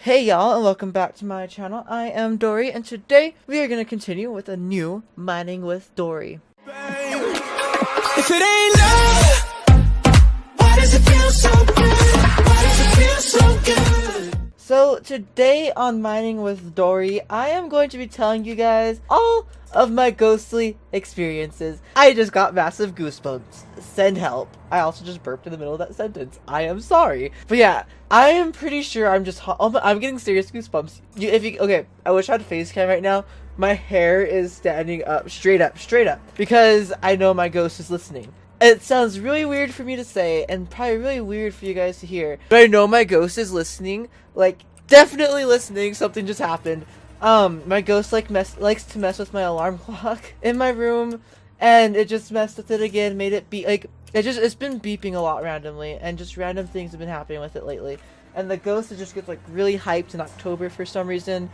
Hey y'all, and welcome back to my channel. I am Dori, and today we are going to continue with a new Mining with Dori. If it ain't love, why does it feel so good? Why does it feel so good? So today on Mining with Dori, I am going to be telling you guys all of my ghostly experiences. I just got massive goosebumps. Send help. I also just burped in the middle of that sentence. I am sorry. But yeah, I am pretty sure I'm getting serious goosebumps. Okay, I wish I had a face cam right now. My hair is standing up, straight up, because I know my ghost is listening. It sounds really weird for me to say, and probably really weird for you guys to hear, but I know my ghost is listening, like, definitely listening. Something just happened. My ghost, likes to mess with my alarm clock in my room, and it just messed with it again, made it beep, it's been beeping a lot randomly, and just random things have been happening with it lately, and the ghost just gets, really hyped in October for some reason.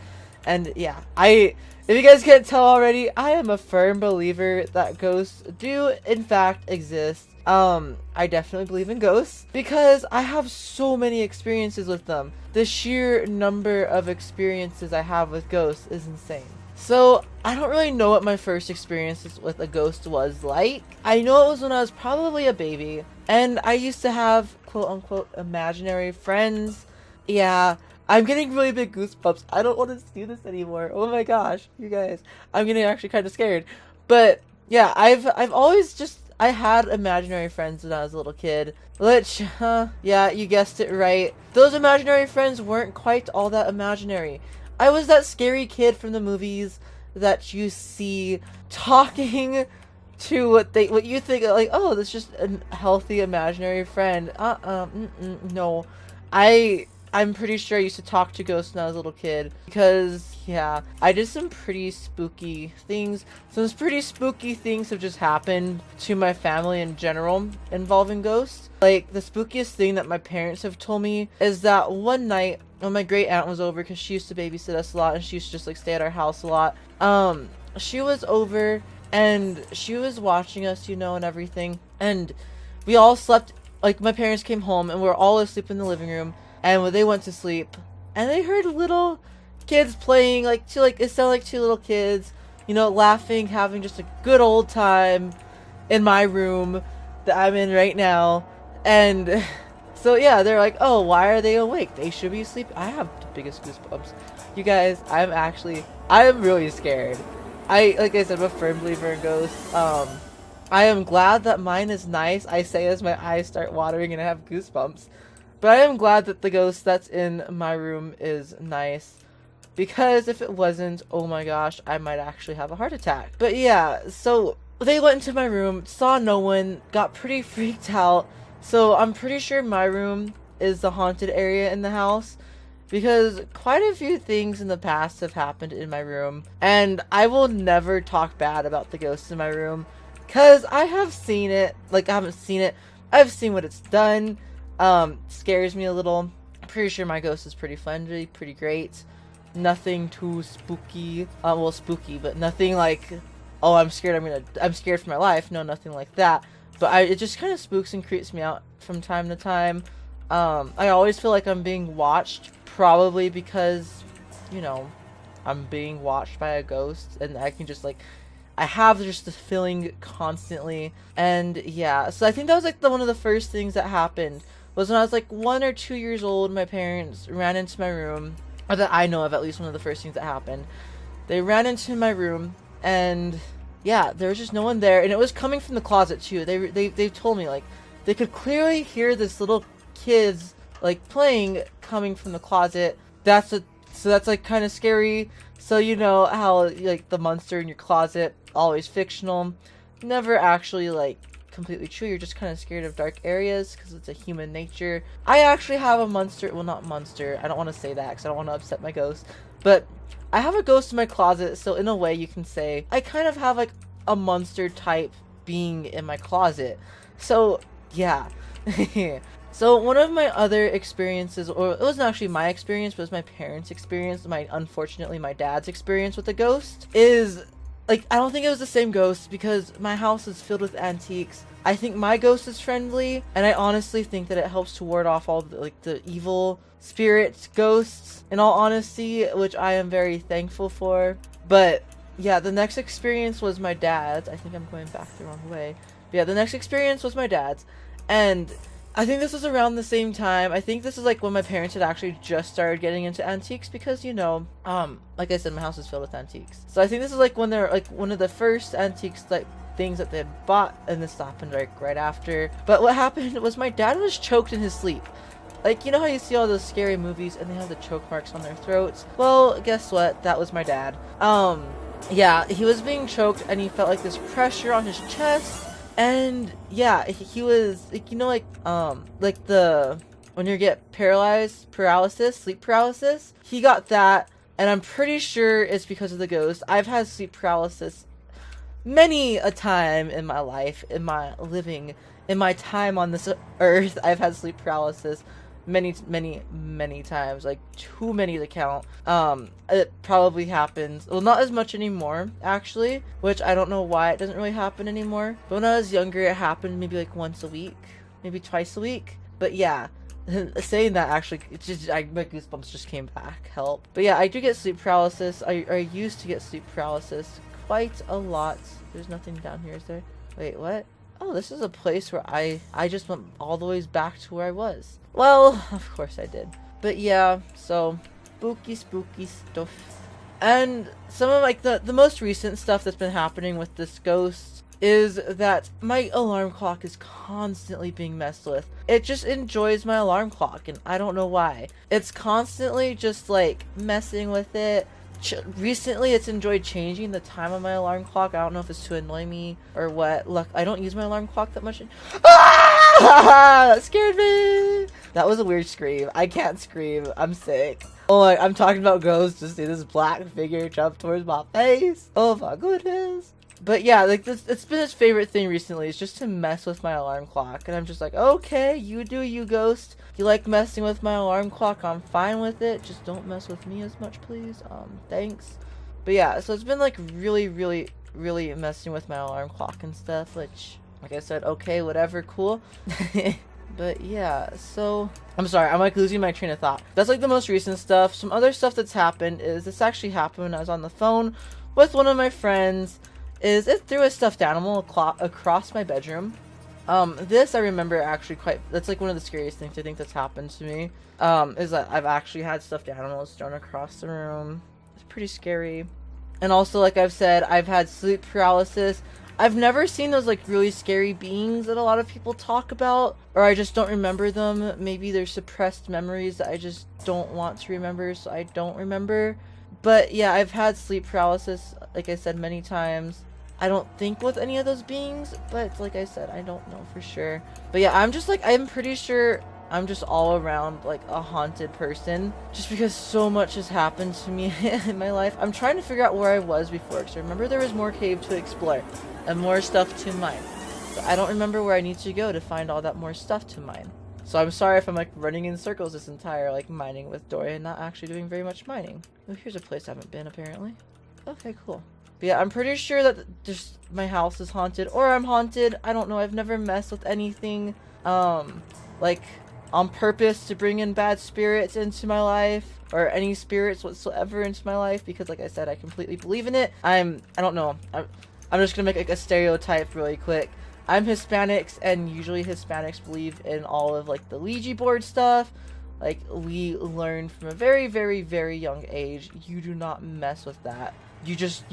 And yeah, if you guys can't tell already, I am a firm believer that ghosts do in fact exist. I definitely believe in ghosts because I have so many experiences with them. The sheer number of experiences I have with ghosts is insane. So I don't really know what my first experiences with a ghost was like. I know it was when I was probably a baby, and I used to have quote unquote imaginary friends. Yeah, I'm getting really big goosebumps. I don't want to do this anymore. Oh my gosh, you guys. I'm getting actually kind of scared. But yeah, I've always I had imaginary friends when I was a little kid. Which, yeah, you guessed it right. Those imaginary friends weren't quite all that imaginary. I was that scary kid from the movies that you see talking to what you think, like, oh, that's just a healthy imaginary friend. No. I'm pretty sure I used to talk to ghosts when I was a little kid because, yeah, I did some pretty spooky things. Some pretty spooky things have just happened to my family in general involving ghosts. Like, the spookiest thing that my parents have told me is that one night when my great aunt was over, because she used to babysit us a lot and she used to just, stay at our house a lot. She was over and she was watching us, and everything. And we all slept, my parents came home and we were all asleep in the living room. And when they went to sleep, and they heard little kids playing, it sounded like two little kids, laughing, having just a good old time in my room that I'm in right now. And so yeah, they're like, oh, why are they awake? They should be asleep. I have the biggest goosebumps. You guys, I'm really scared. Like I said, I'm a firm believer in ghosts. I am glad that mine is nice. I say as my eyes start watering and I have goosebumps. But I am glad that the ghost that's in my room is nice, because if it wasn't, oh my gosh, I might actually have a heart attack. But yeah, so they went into my room, saw no one, got pretty freaked out. So I'm pretty sure my room is the haunted area in the house, because quite a few things in the past have happened in my room. And I will never talk bad about the ghosts in my room, because I have seen it. I haven't seen it, I've seen what it's done. Scares me a little. I'm pretty sure my ghost is pretty friendly, pretty great. Nothing too spooky. Well, spooky, but nothing like, oh, I'm scared for my life. No, nothing like that. But it just kind of spooks and creeps me out from time to time. I always feel like I'm being watched, probably because, I'm being watched by a ghost, and I can just, I have just the feeling constantly. And yeah, so I think that was one of the first things that happened was when I was 1 or 2 years old. My parents ran into my room, or that I know of, at least one of the first things that happened. They ran into my room, and yeah, there was just no one there, and it was coming from the closet too. They told me they could clearly hear this little kids playing coming from the closet. So that's kind of scary. So you know how the monster in your closet, always fictional, never actually completely true. You're just kind of scared of dark areas because it's a human nature. I actually have a monster, well, not monster, I don't want to say that because I don't want to upset my ghost, but I have a ghost in my closet. So in a way you can say I kind of have a monster type being in my closet. So yeah. So one of my other experiences, or it wasn't actually my experience, but it was my parents' experience, unfortunately my dad's experience with a ghost, is like, I don't think it was the same ghost because my house is filled with antiques. I think my ghost is friendly, and I honestly think that it helps to ward off all the, like, the evil spirits, ghosts, in all honesty, which I am very thankful for. But yeah, the next experience was my dad's. I think I'm going back the wrong way. But yeah, the next experience was my dad's, and I think this was around the same time. I think this is like when my parents had actually just started getting into antiques because, you know, like I said, my house is filled with antiques. So I think this is like when they're like one of the first antiques, like, things that they had bought, and this happened like right after. But what happened was my dad was choked in his sleep. Like, you know how you see all those scary movies and they have the choke marks on their throats? Well, guess what? That was my dad. Yeah, he was being choked and he felt like this pressure on his chest. And yeah, he was, like, you know, like the, when you get paralysis, sleep paralysis, he got that. And I'm pretty sure it's because of the ghost. I've had sleep paralysis many a time in my life, in my time on this earth. I've had sleep paralysis many times, like too many to count. It probably happens, well, not as much anymore actually, which I don't know why it doesn't really happen anymore, but when I was younger it happened maybe like once a week, maybe twice a week. But yeah, saying that, actually, it's just, my goosebumps just came back. Help. But yeah, I do get sleep paralysis. I used to get sleep paralysis quite a lot. There's nothing down here, is there? Wait, what? Oh, this is a place where I just went all the way back to where I was. Well, of course I did. But yeah, so spooky stuff. And some of like the most recent stuff that's been happening with this ghost is that my alarm clock is constantly being messed with. It just enjoys my alarm clock, and I don't know why. It's constantly just like messing with it. Recently it's enjoyed changing the time on my alarm clock. I don't know if it's to annoy me or what. Look, I don't use my alarm clock that much. That scared me. That was a weird scream. I can't scream. I'm sick. Oh, I'm talking about ghosts. Just see this black figure jump towards my face. Oh my goodness. But yeah, like this, it's been his favorite thing recently, is just to mess with my alarm clock. And I'm just like, okay, you do you, ghost. You like messing with my alarm clock, I'm fine with it. Just don't mess with me as much, please. Thanks. But yeah, so it's been like really messing with my alarm clock and stuff, which, like I said, okay, whatever, cool. But yeah, so I'm sorry, I'm like losing my train of thought. That's like the most recent stuff. Some other stuff that's happened is, this actually happened when I was on the phone with one of my friends. Is it threw a stuffed animal across my bedroom. This I remember actually that's like one of the scariest things I think that's happened to me. Is that I've actually had stuffed animals thrown across the room. It's pretty scary. And also, like I've said, I've had sleep paralysis. I've never seen those like really scary beings that a lot of people talk about, or I just don't remember them. Maybe they're suppressed memories that I just don't want to remember, so I don't remember. But yeah, I've had sleep paralysis, like I said, many times. I don't think with any of those beings, but like I said, I don't know for sure. But yeah, I'm pretty sure I'm just all around like a haunted person, just because so much has happened to me in my life. I'm trying to figure out where I was before, because I remember there was more cave to explore and more stuff to mine. But I don't remember where I need to go to find all that more stuff to mine. So I'm sorry if I'm like running in circles this entire like mining with Dori and not actually doing very much mining. Oh, here's a place I haven't been apparently. Okay, cool. But yeah, I'm pretty sure that just my house is haunted, or I'm haunted. I don't know. I've never messed with anything, like on purpose to bring in bad spirits into my life, or any spirits whatsoever into my life, because like I said, I completely believe in it. I don't know. I'm just gonna make like a stereotype really quick. I'm Hispanics, and usually Hispanics believe in all of like the Ouija board stuff. Like, we learn from a very young age, you do not mess with that. You just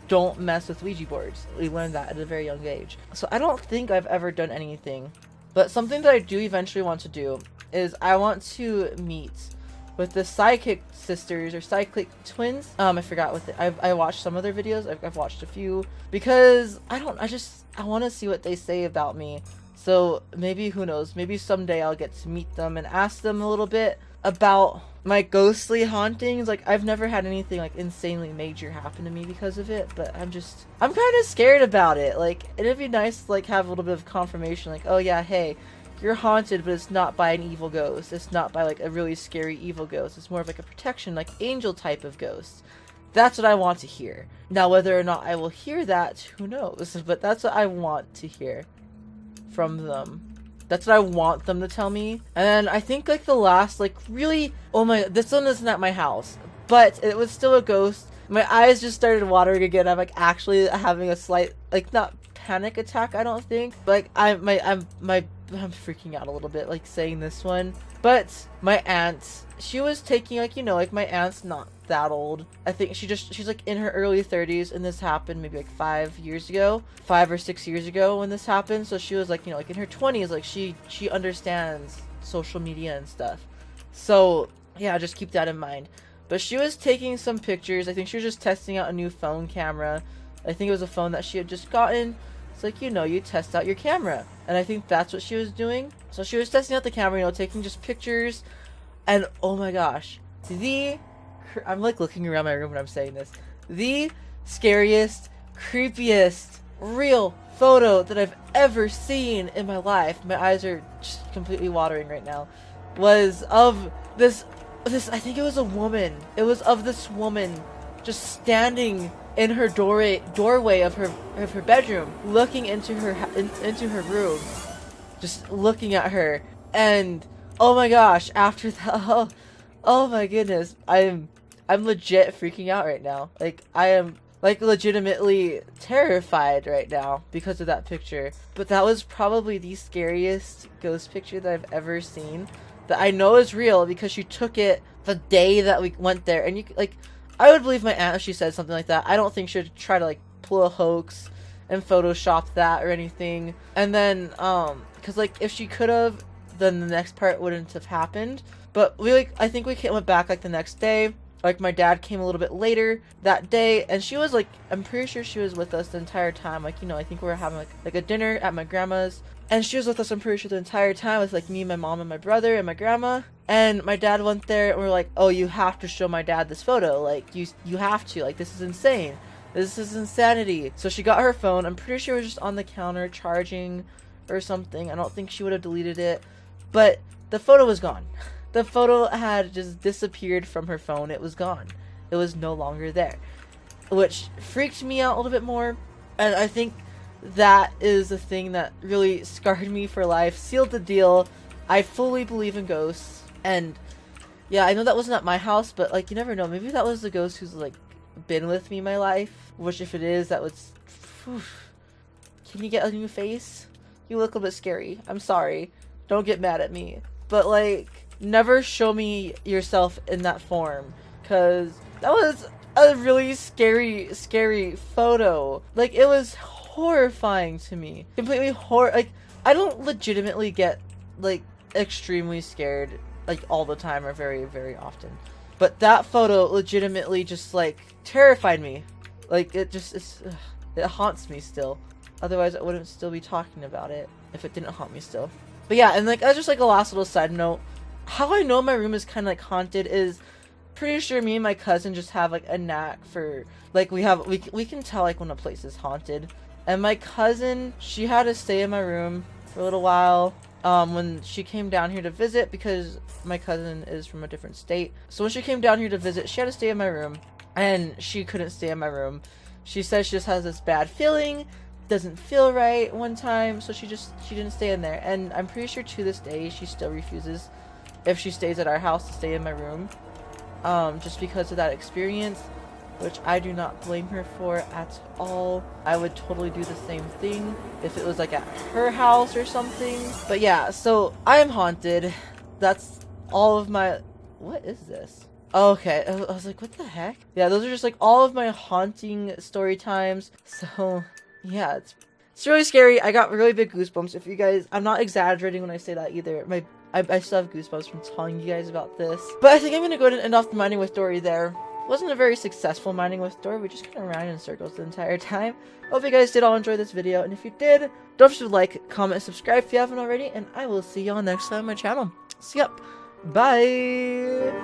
don't mess with Ouija boards. We learned that at a very young age. So I don't think I've ever done anything. But something that I do eventually want to do is I want to meet with the psychic sisters, or psychic twins. I forgot what I watched some of their videos. I've watched a few, because I want to see what they say about me. So maybe, who knows, maybe someday I'll get to meet them and ask them a little bit about my ghostly hauntings. Like, I've never had anything like insanely major happen to me because of it, but I'm kind of scared about it. Like, it'd be nice to like have a little bit of confirmation, like, oh yeah, hey, you're haunted, but it's not by an evil ghost. It's not by like a really scary evil ghost. It's more of like a protection, like angel type of ghost. That's what I want to hear. Now, whether or not I will hear that, who knows? But that's what I want to hear from them. That's what I want them to tell me. And then I think like the last, like really, oh my, this one isn't at my house, but it was still a ghost. My eyes just started watering again. I'm like actually having a slight, like not panic attack, I don't think. But like I'm freaking out a little bit, like saying this one. But my aunt, she was taking like, you know, like my aunt's not that old. I think she's like in her early 30s, and this happened maybe like 5 or 6 years ago when this happened. So she was like, you know, like in her 20s, like she understands social media and stuff. So yeah, just keep that in mind. But she was taking some pictures. I think she was just testing out a new phone camera. I think it was a phone that she had just gotten. It's like, you know, you test out your camera. And I think that's what she was doing. So she was testing out the camera, you know, taking just pictures. And oh my gosh, I'm like looking around my room when I'm saying this. The scariest, creepiest, real photo that I've ever seen in my life, my eyes are just completely watering right now, was of this, I think it was a woman. It was of this woman just standing in her doorway of her bedroom, looking into her room, just looking at her. And oh my gosh, after that, oh my goodness, I'm legit freaking out right now. Like I am like legitimately terrified right now because of that picture. But that was probably the scariest ghost picture that I've ever seen, that I know is real because she took it the day that we went there. And you like, I would believe my aunt if she said something like that. I don't think she'd try to like pull a hoax and Photoshop that or anything. And then because like if she could have, then the next part wouldn't have happened. But I think we went back like the next day. Like my dad came a little bit later that day, and she was like, I'm pretty sure she was with us the entire time. Like, you know, I think we were having like a dinner at my grandma's, and she was with us, I'm pretty sure, the entire time with like me, my mom, and my brother, and my grandma. And my dad went there, and we're like, oh, you have to show my dad this photo. Like, you have to. Like, this is insane. This is insanity. So she got her phone. I'm pretty sure it was just on the counter charging or something. I don't think she would have deleted it. But the photo was gone. The photo had just disappeared from her phone. It was gone. It was no longer there, which freaked me out a little bit more. And I think that is the thing that really scarred me for life, sealed the deal. I fully believe in ghosts. And yeah, I know that wasn't at my house, but like, you never know. Maybe that was the ghost who's like been with me my life, which if it is, that was, whew. Can you get a new face? You look a bit scary. I'm sorry. Don't get mad at me. But like, never show me yourself in that form, because that was a really scary photo. Like, it was horrifying to me. Completely like, I don't legitimately get like extremely scared like all the time or very, very often. But that photo legitimately just like terrified me. Like, it haunts me still. Otherwise, I wouldn't still be talking about it if it didn't haunt me still. But yeah, and like, that's just like a last little side note. How I know my room is kind of like haunted is, pretty sure me and my cousin just have like a knack for like, we can tell like when a place is haunted. And my cousin, she had to stay in my room for a little while when she came down here to visit, because my cousin is from a different state. So when she came down here to visit, she had to stay in my room, and she couldn't stay in my room. She says she just has this bad feeling, doesn't feel right one time, so she didn't stay in there. And I'm pretty sure to this day she still refuses, if she stays at our house, to stay in my room, just because of that experience, which I do not blame her for at all. I would totally do the same thing if it was like at her house or something. But yeah, so I am haunted. That's all of my, what is this? Okay, I was like, what the heck? Yeah, those are just like all of my haunting story times. So yeah, it's really scary. I got really big goosebumps. If you guys, I'm not exaggerating when I say that either. I still have goosebumps from telling you guys about this. But I think I'm going to go ahead and end off the mining with Dori there. Wasn't a very successful mining with Dori. We just kind of ran in circles the entire time. Hope you guys did all enjoy this video. And if you did, don't forget to like, comment, subscribe if you haven't already. And I will see y'all next time on my channel. See ya. Bye.